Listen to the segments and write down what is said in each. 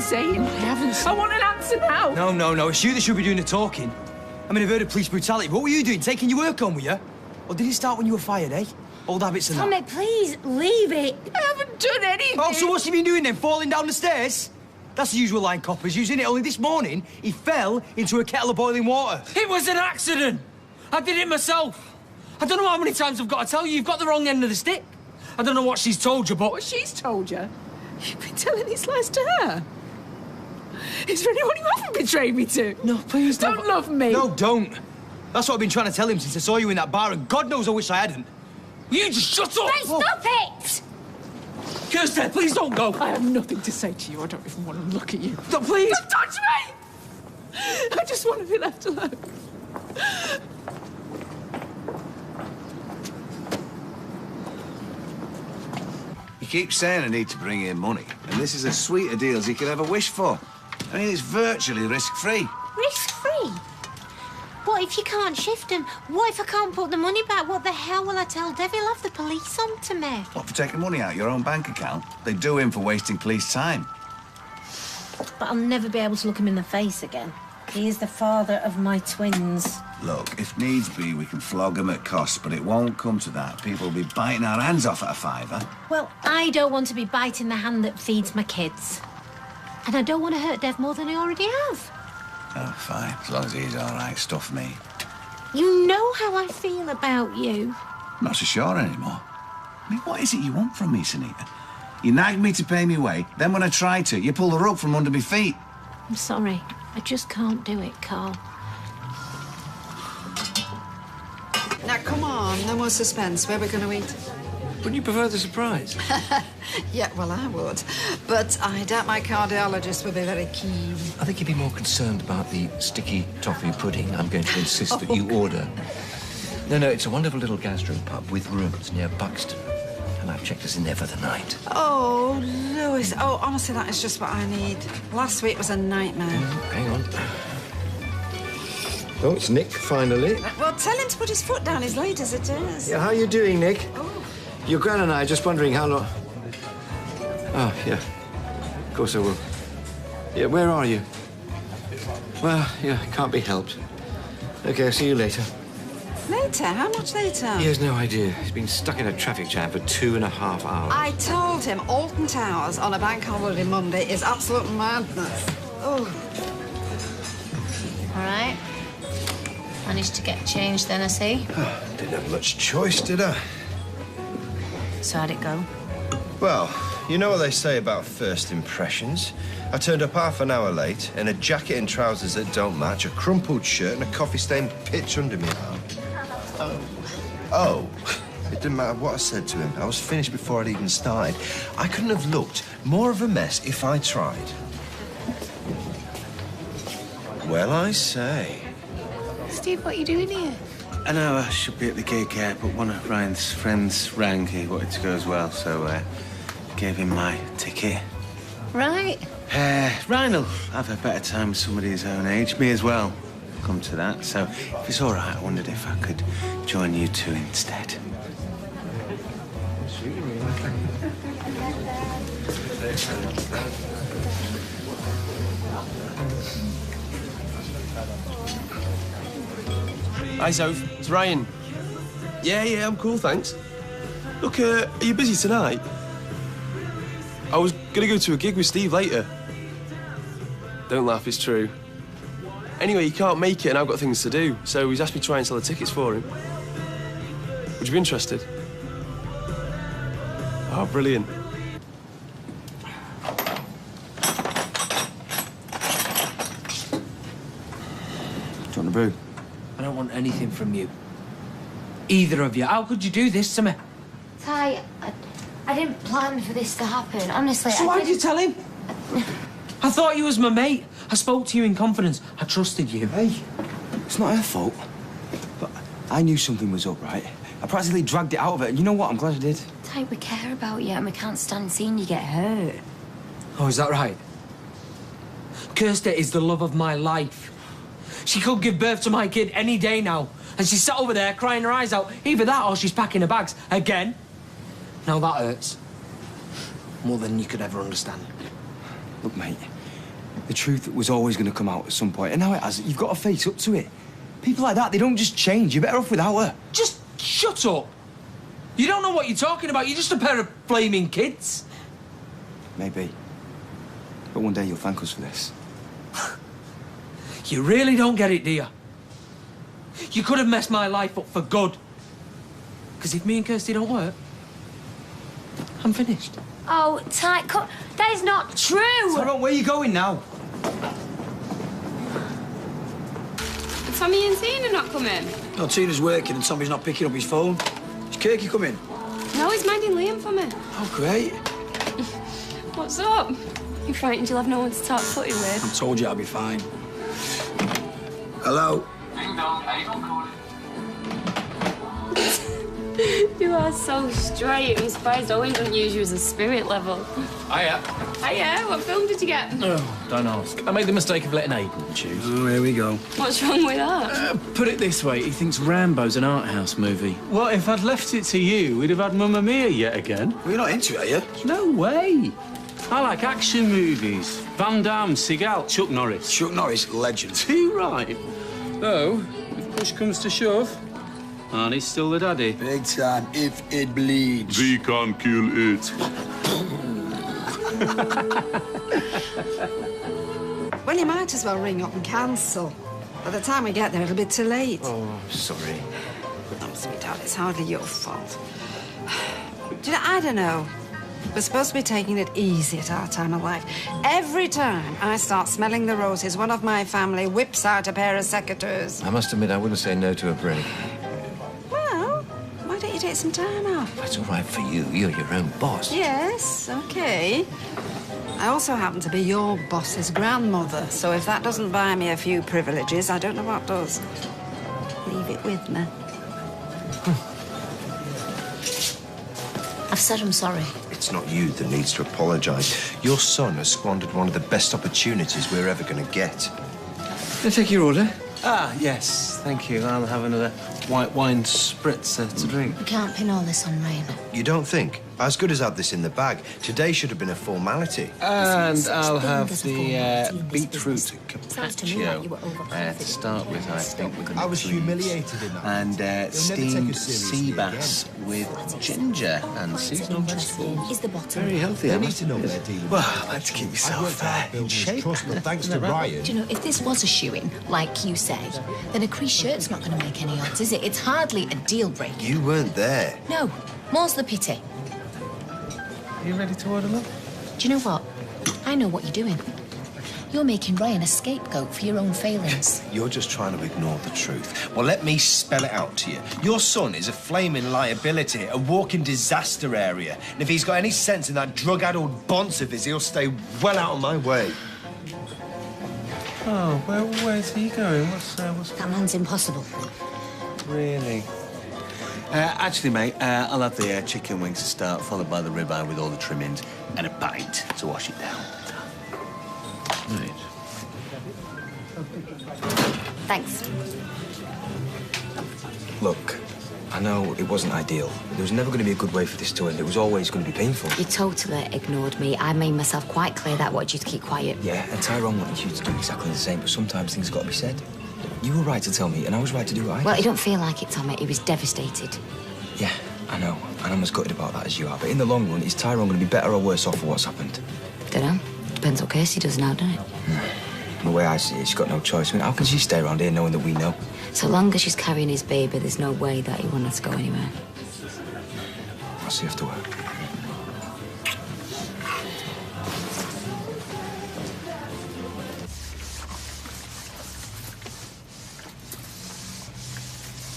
saying? I haven't. I want an answer now. No. It's you that should be doing the talking. I mean, I've heard of police brutality. What were you doing? Taking your work on, were you? Or did it start when you were fired, eh? Old habits and Tommy, that. please, leave it. I haven't done anything. Oh, so what's he been doing then? Falling down the stairs? That's the usual line coppers using it. Only this morning, he fell into a kettle of boiling water. It was an accident. I did it myself. I don't know how many times I've got to tell you, you've got the wrong end of the stick. I don't know what she's told you, but... What she's told you? You've been telling these lies to her. Is there anyone you haven't betrayed me to? No, please don't love me. No, don't. That's what I've been trying to tell him since I saw you in that bar, and God knows I wish I hadn't. You just shut up! Hey, stop it! Kirsten, please don't go. I have nothing to say to you. I don't even want to look at you. No, please. Don't touch me! I just want to be left alone. You keep saying I need to bring in money, and this is as sweet a deal as you could ever wish for. I mean, it's virtually risk-free. Risk-free? What if you can't shift them? What if I can't put the money back? What the hell will I tell Dev? He'll have the police on to me. What, for taking money out of your own bank account? They do him for wasting police time. But I'll never be able to look him in the face again. He is the father of my twins. Look, if needs be, we can flog him at cost, but it won't come to that. People will be biting our hands off at a fiver. Well, I don't want to be biting the hand that feeds my kids. And I don't want to hurt Dev more than I already have. Oh, fine. As long as he's all right, stuff me. You know how I feel about you. I'm not so sure anymore. I mean, what is it you want from me, Sunita? You nag me to pay me way, then when I try to, you pull the rug from under my feet. I'm sorry. I just can't do it, Carl. Now, come on, no more suspense. Where are we going to eat? Wouldn't you prefer the surprise? Yeah, well, I would. But I doubt my cardiologist would be very keen. I think he'd be more concerned about the sticky toffee pudding I'm going to insist that you order. No, it's a wonderful little gastropub with rooms near Buxton. And I've checked us in there for the night. Oh, Louis. Oh, honestly, that is just what I need. Last week was a nightmare. Hang on. Oh, it's Nick, finally. Well, tell him to put his foot down. He's late as it is. Yeah, how you doing, Nick? Oh. Your gran and I are just wondering how long... Oh, yeah. Of course I will. Yeah, where are you? Well, yeah, can't be helped. OK, I'll see you later. Later? How much later? He has no idea. He's been stuck in a traffic jam for 2.5 hours. I told him Alton Towers on a bank holiday Monday is absolute madness. Oh. All right. Managed to get changed then, I see. Didn't have much choice, did I? So how'd it go? Well, you know what they say about first impressions. I turned up half an hour late in a jacket and trousers that don't match, a crumpled shirt and a coffee-stained pitch under me arm. Oh. It didn't matter what I said to him. I was finished before I'd even started. I couldn't have looked more of a mess if I tried. Well, I say. Steve, what are you doing here? I know I should be at the gig, but one of Ryan's friends rang. He wanted to go as well, so gave him my ticket. Right. Ryan will have a better time with somebody his own age. Me as well. Come to that. So if it's all right, I wondered if I could join you two instead. Hi, Soph. It's Ryan. Yeah, I'm cool, thanks. Look, are you busy tonight? I was gonna go to a gig with Steve later. Don't laugh, it's true. Anyway, he can't make it and I've got things to do, so he's asked me to try and sell the tickets for him. Would you be interested? Oh, brilliant. Do you want a brew? I don't want anything from you. Either of you. How could you do this to me? Ty, I didn't plan for this to happen. Honestly, So why did you tell him? I thought you was my mate. I spoke to you in confidence. I trusted you. Hey, it's not her fault. But I knew something was up, right? I practically dragged it out of it, and you know what? I'm glad I did. Ty, we care about you and we can't stand seeing you get hurt. Oh, is that right? Kirsty is the love of my life. She could give birth to my kid any day now. And she's sat over there crying her eyes out. Either that or she's packing her bags again. Now that hurts. More than you could ever understand. Look, mate, The truth was always going to come out at some point, and now it hasn't. You've got to face up to it. People like that, they don't just change. You're better off without her. Just shut up. You don't know what you're talking about. You're just a pair of flaming kids. Maybe. But one day you'll thank us for this. You really don't get it, do you? You could have messed my life up for good. Because if me and Kirsty don't work, I'm finished. Oh, tight cut. That is not true. Tyrone, where are you going now? Tommy and Tina not coming? No, Tina's working and Tommy's not picking up his phone. Is Kirky coming? No, he's minding Liam for me. Oh, great. What's up? You frightened you'll have no one to talk footy with? I told you I'll be fine. Hello? Ding dong, You are so straight. I'm surprised Owen doesn't use you as a spirit level. Hiya. Hiya, what film did you get? Oh, don't ask. I made the mistake of letting Aidan choose. Oh, here we go. What's wrong with that? Put it this way, he thinks Rambo's an art house movie. Well, if I'd left it to you, we'd have had Mamma Mia yet again. Well, you're not into it, are you? No way. I like action movies. Van Damme, Seagal, Chuck Norris. Chuck Norris, legend. Too right. Though, if push comes to shove, Arnie's still the daddy. Big time, if it bleeds. We can't kill it. Well, you might as well ring up and cancel. By the time we get there, it'll be too late. Oh, sorry. Oh, sweetheart, it's hardly your fault. Do you know, I don't know. We're supposed to be taking it easy at our time of life. Every time I start smelling the roses, one of my family whips out a pair of secateurs. I must admit, I wouldn't say no to a break. Well, why don't you take some time off? That's all right for you. You're your own boss. Yes, OK. I also happen to be your boss's grandmother, so if that doesn't buy me a few privileges, I don't know what does. Leave it with me. I've said I'm sorry. It's not you that needs to apologise. Your son has squandered one of the best opportunities we're ever going to get. Can I take your order? Ah, yes, thank you. I'll have another white wine spritzer to drink. We can't pin all this on rain. You don't think? As good as had this in the bag. Today should have been a formality. And I'll have the beetroot carpaccio to start with, I think. I was humiliated in that. And steamed sea bass with ginger and seasonal vegetables. Is the bottom. Very healthy, They need to know they're dealing. Well, I like to keep yourself in shape. Thanks to Ryan. Do you know, if this was a shoe-in, like you say, then a crease shirt's not going to make any odds, is it? It's hardly a deal breaker. You weren't there. No, more's the pity. Are you ready to order, love? Do you know what? I know what you're doing. You're making Ryan a scapegoat for your own failings. You're just trying to ignore the truth. Well, let me spell it out to you. Your son is a flaming liability, a walking disaster area. And if he's got any sense in that drug-addled bonce of his, he'll stay well out of my way. Oh, where's he going? What's That man's impossible. Really? Actually, mate, I'll have the chicken wings to start, followed by the ribeye with all the trimmings, and a pint to wash it down. Right. Thanks. Look, I know it wasn't ideal. There was never going to be a good way for this to end. It was always going to be painful. You totally ignored me. I made myself quite clear that I wanted you to keep quiet. Yeah, and Tyrone wanted you to do exactly the same, but sometimes things got to be said. You were right to tell me, and I was right to do what I did. Well, you don't feel like it, Tommy. He was devastated. Yeah, I know, and I'm as gutted about that as you are. But in the long run, is Tyrone going to be better or worse off for what's happened? Dunno. Depends what Kirsty does now, doesn't it? The way I see it, she's got no choice. I mean, how can she stay around here knowing that we know? So long as she's carrying his baby, there's no way that he wants her to go anywhere. I'll see you after work.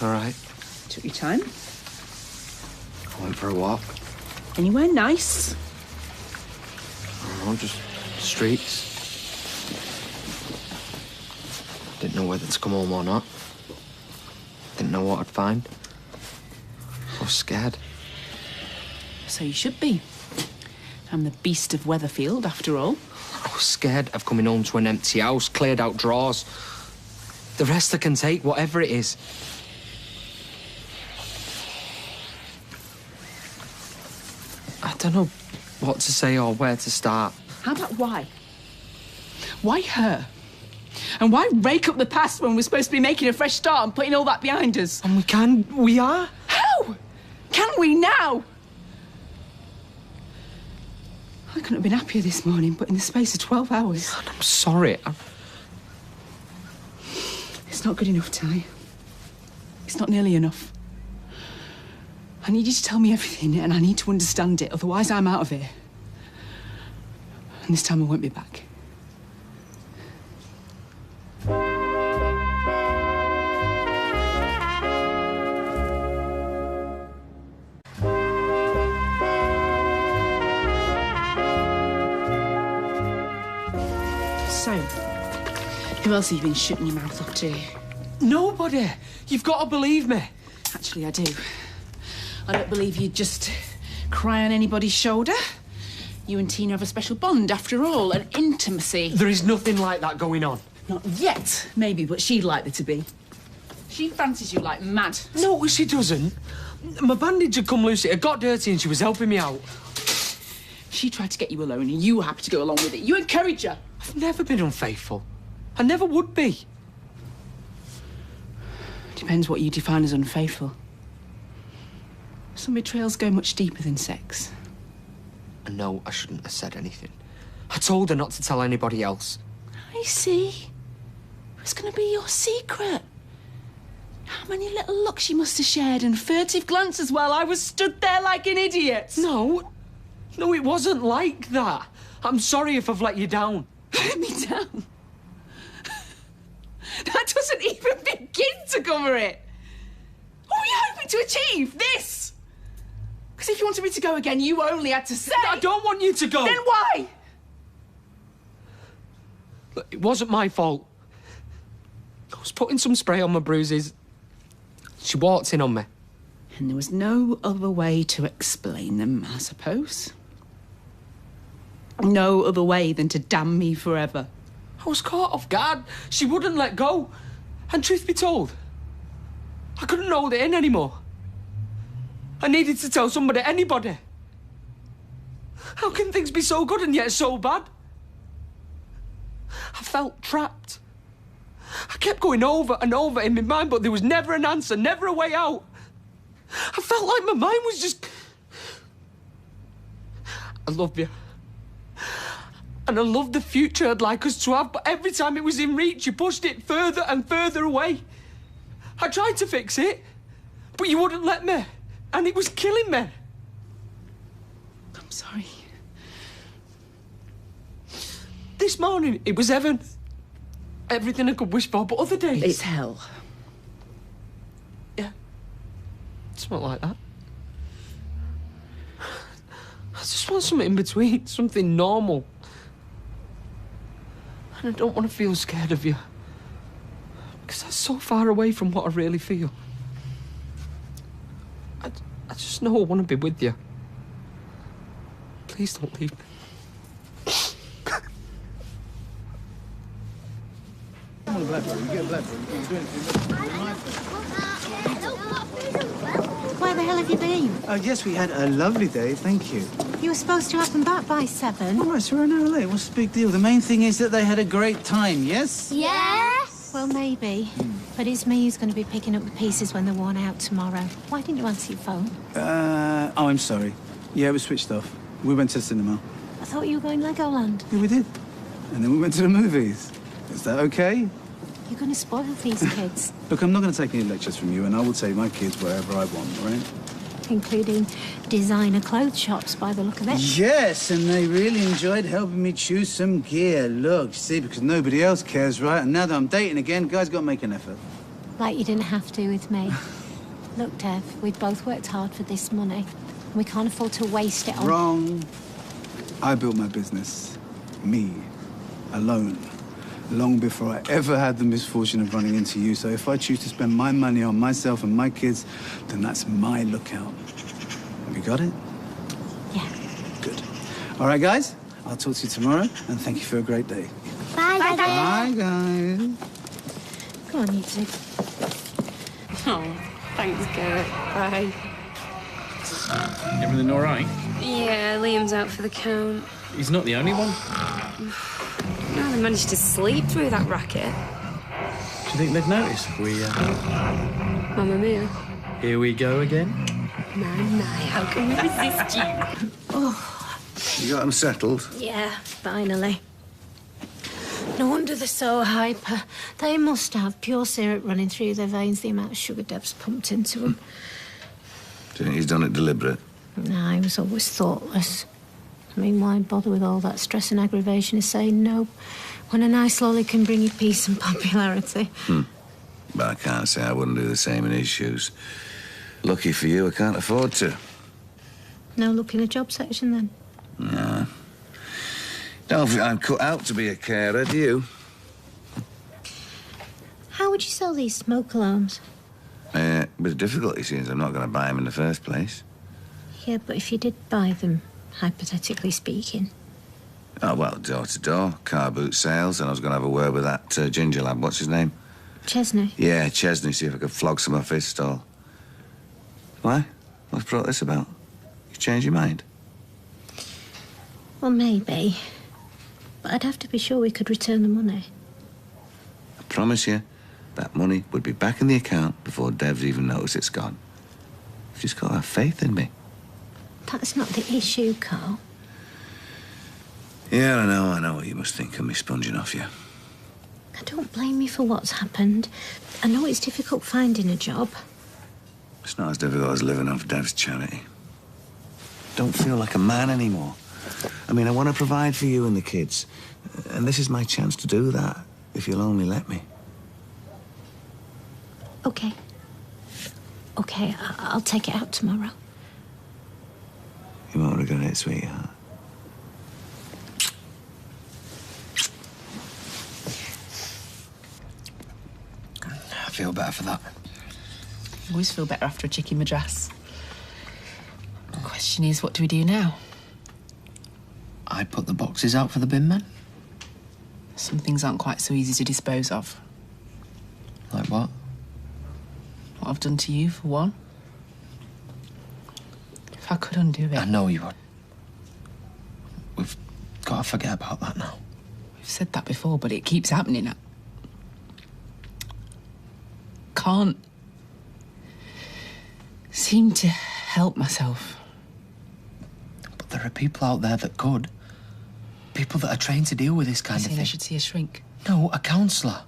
All right. Took your time. I went for a walk. Anywhere nice? Oh, just streets. Didn't know whether to come home or not. Didn't know what I'd find. I was scared. So you should be. I'm the beast of Weatherfield, after all. I was scared of coming home to an empty house, cleared out drawers. The rest I can take, whatever it is. I don't know what to say or where to start. How about why? Why her? And why rake up the past when we're supposed to be making a fresh start and putting all that behind us? And we are? How? Can we now? I couldn't have been happier this morning, but in the space of 12 hours. God, I'm sorry. It's not good enough, Ty. It's not nearly enough. I need you to tell me everything, and I need to understand it, otherwise I'm out of here. And this time I won't be back. So, who else have you been shooting your mouth off to? Nobody. You've got to believe me. Actually, I do. I don't believe you'd just cry on anybody's shoulder. You and Tina have a special bond, after all, an intimacy. There is nothing like that going on. Not yet, maybe, but she'd like there to be. She fancies you like mad. No, she doesn't. My bandage had come loose, it had got dirty and she was helping me out. She tried to get you alone and you were happy to go along with it. You encourage her. I've never been unfaithful. I never would be. Depends what you define as unfaithful. Some betrayals go much deeper than sex. I know I shouldn't have said anything. I told her not to tell anybody else. I see. It was going to be your secret. How many little looks you must have shared and furtive glances while I was stood there like an idiot. No, it wasn't like that. I'm sorry if I've let you down. Let me down? That doesn't even begin to cover it. What were you hoping to achieve? This? Because if you wanted me to go again, you only had to say... I don't want you to go. Then why? Look, it wasn't my fault. I was putting some spray on my bruises. She walked in on me. And there was no other way to explain them, I suppose. No other way than to damn me forever. I was caught off guard. She wouldn't let go. And truth be told, I couldn't hold it in anymore. I needed to tell somebody, anybody. How can things be so good and yet so bad? I felt trapped. I kept going over and over in my mind, but there was never an answer, never a way out. I felt like my mind was just... I love you. And I love the future I'd like us to have, but every time it was in reach, you pushed it further and further away. I tried to fix it, but you wouldn't let me, and it was killing me. I'm sorry. This morning, it was heaven. Everything I could wish for, but other days... It's hell. Yeah. It's not like that. I just want something in between, something normal. And I don't want to feel scared of you. Because that's so far away from what I really feel. I just know I want to be with you. Please don't leave me. Where the hell have you been? Oh, yes, we had a lovely day, thank you. You were supposed to have them back by 7. All right, so we're an hour late. What's the big deal? The main thing is that they had a great time, yes? Yes! Well, maybe. But it's me who's going to be picking up the pieces when they're worn out tomorrow. Why didn't you answer your phone? Oh, I'm sorry. Yeah, it was switched off. We went to the cinema. I thought you were going Legoland. Yeah, we did. And then we went to the movies. Is that okay? You're going to spoil these kids. Look, I'm not going to take any lectures from you, and I will take my kids wherever I want, all right? Including designer clothes shops, by the look of it. Yes, and they really enjoyed helping me choose some gear. Look, see, because nobody else cares, right? And now that I'm dating again, guys got to make an effort. Like you didn't have to with me. Look, Dev, we've both worked hard for this money. We can't afford to waste it on... Wrong. I built my business. Me. Alone. Long before I ever had the misfortune of running into you. So if I choose to spend my money on myself and my kids, then that's my lookout. Have you got it? Yeah. Good. All right, guys. I'll talk to you tomorrow, and thank you for a great day. Bye, Daddy. Bye, guys. Come on, you two. Oh, thanks, Garrett. Bye. Everything all right? Yeah, Liam's out for the count. He's not the only one. No, I managed to sleep through that racket. Do you think they'd notice if we... Mamma mia. Here we go again? My, how can we resist you? Oh, You got them settled? yeah, finally. No wonder they're so hyper. They must have pure syrup running through their veins, the amount of sugar Deb's pumped into them. Do you think he's done it deliberate? Nah, he was always thoughtless. I mean, why bother with all that stress and aggravation of saying no when a nice lolly can bring you peace and popularity? But I can't say I wouldn't do the same in his shoes. Lucky for you, I can't afford to. No look in a job section, then? No. Don't think I'm cut out to be a carer, do you? How would you sell these smoke alarms? A bit of difficulty, since I'm not going to buy them in the first place. Yeah, but if you did buy them, hypothetically speaking. Oh, well, door to door, car boot sales, and I was going to have a word with that ginger lad. What's his name? Chesney. Yeah, Chesney, see if I could flog some off his stall. Why? What's brought this about? You changed your mind? Well, maybe. But I'd have to be sure we could return the money. I promise you, that money would be back in the account before Dev's even noticed it's gone. You've just got to have faith in me. That's not the issue, Carl. Yeah, I know what you must think of me sponging off you. I don't blame you for what's happened. I know it's difficult finding a job. It's not as difficult as living off Dev's charity. Don't feel like a man anymore. I mean, I want to provide for you and the kids. And this is my chance to do that, if you'll only let me. Okay. Okay, I'll take it out tomorrow. You won't regret it, sweetheart. I feel better for that. I always feel better after a chicken madras. The question is, what do we do now? I put the boxes out for the bin men. Some things aren't quite so easy to dispose of. Like what? What I've done to you, for one. If I could undo it... I know you would. We've got to forget about that now. We've said that before, but it keeps happening. I can't seem to help myself. But there are people out there that could. People that are trained to deal with this kind of thing. I should see a shrink. No, a counsellor.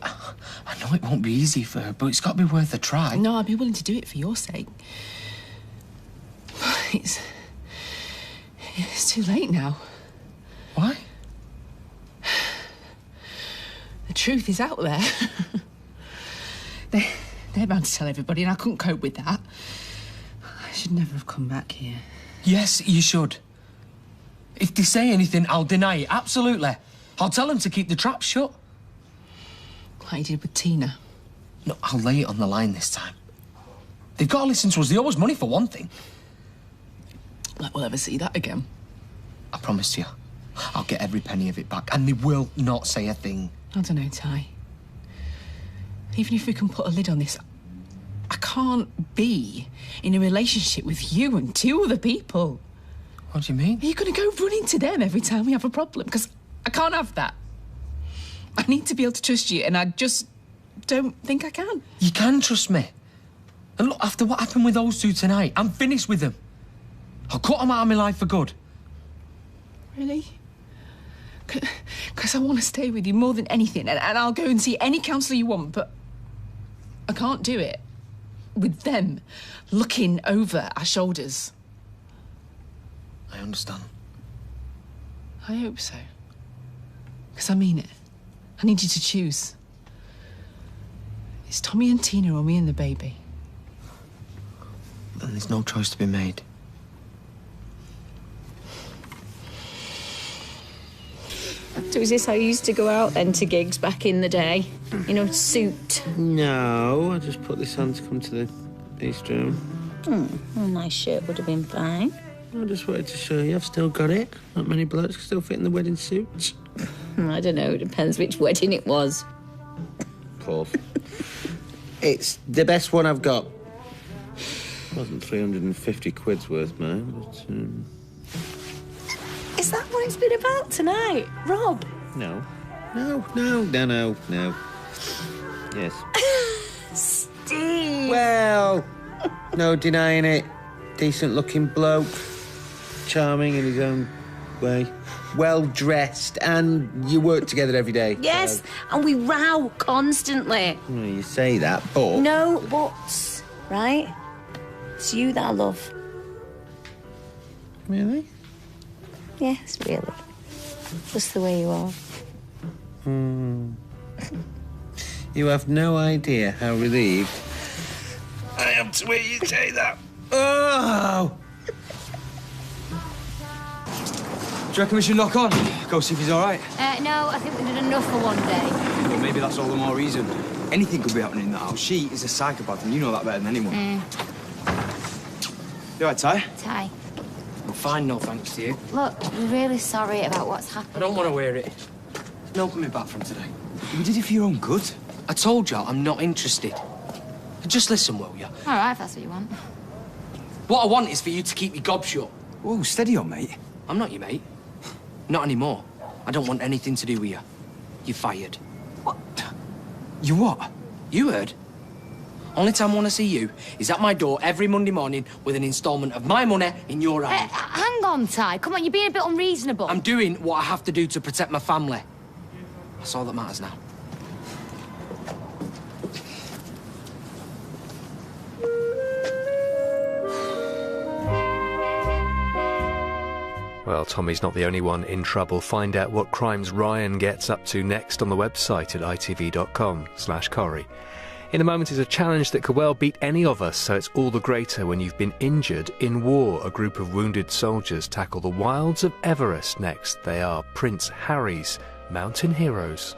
I know it won't be easy for her, but it's got to be worth a try. No, I'd be willing to do it for your sake. It's too late now. Why? The truth is out there. They're bound to tell everybody, and I couldn't cope with that. I should never have come back here. Yes, you should. If they say anything, I'll deny it, absolutely. I'll tell them to keep the trap shut. Like you did with Tina. No, I'll lay it on the line this time. They've got to listen to us. They owe us money for one thing. Like we'll ever see that again. I promise you. I'll get every penny of it back, and they will not say a thing. I don't know, Ty. Even if we can put a lid on this, I can't be in a relationship with you and two other people. What do you mean? Are you going to go running to them every time we have a problem? Because I can't have that. I need to be able to trust you, and I just don't think I can. You can trust me. And look, after what happened with those two tonight, I'm finished with them. I'll cut them out of my life for good. Really? Because I want to stay with you more than anything, and I'll go and see any counsellor you want, but I can't do it with them looking over our shoulders. I understand. I hope so. Because I mean it. I need you to choose. It's Tommy and Tina or me and the baby. Then there's no choice to be made. So is this how you used to go out then to gigs back in the day? You know, suit? No, I just put this on to come to the East Room. A nice shirt would have been fine. I just wanted to show you I've still got it. Not many blokes can still fit in the wedding suits. I don't know, it depends which wedding it was. Of course. It's the best one I've got. Wasn't 350 quid's worth, man, but... Is that what Colin's been about tonight? Rob? No. No. Yes. Steve! Well, no denying it. Decent-looking bloke. Charming in his own way. Well-dressed, and you work together every day. Yes, so. and we row constantly. Well, you say that, but... No buts, right? It's you that I love. Really? Yes, really. Just the way you are. You have no idea how relieved I am to hear you say that. Oh! Do you reckon we should knock on? Go see if he's all right? No, I think we did enough for one day. Well, maybe that's all the more reason. Anything could be happening in that house. She is a psychopath, and you know that better than anyone. You all right, Ty? Ty, I'm fine, no thanks to you. look, we're really sorry about what's happened. I don't want to wear it. No coming back from today. You did it for your own good. I told you I'm not interested. Just listen, will you? All right, if that's what you want. What I want is for you to keep your gob shut. Whoa, steady on, mate. I'm not your mate. Not anymore. I don't want anything to do with you. You're fired. What? You what? You heard. Only time I want to see you is at my door every Monday morning with an instalment of my money in your hand. Hang on, Ty. Come on, you're being a bit unreasonable. I'm doing what I have to do to protect my family. That's all that matters now. Well, Tommy's not the only one in trouble. Find out what crimes Ryan gets up to next on the website at itv.com/Corrie. In a moment is a challenge that could well beat any of us, so it's all the greater when you've been injured in war. A group of wounded soldiers tackle the wilds of Everest next. They are Prince Harry's Mountain Heroes.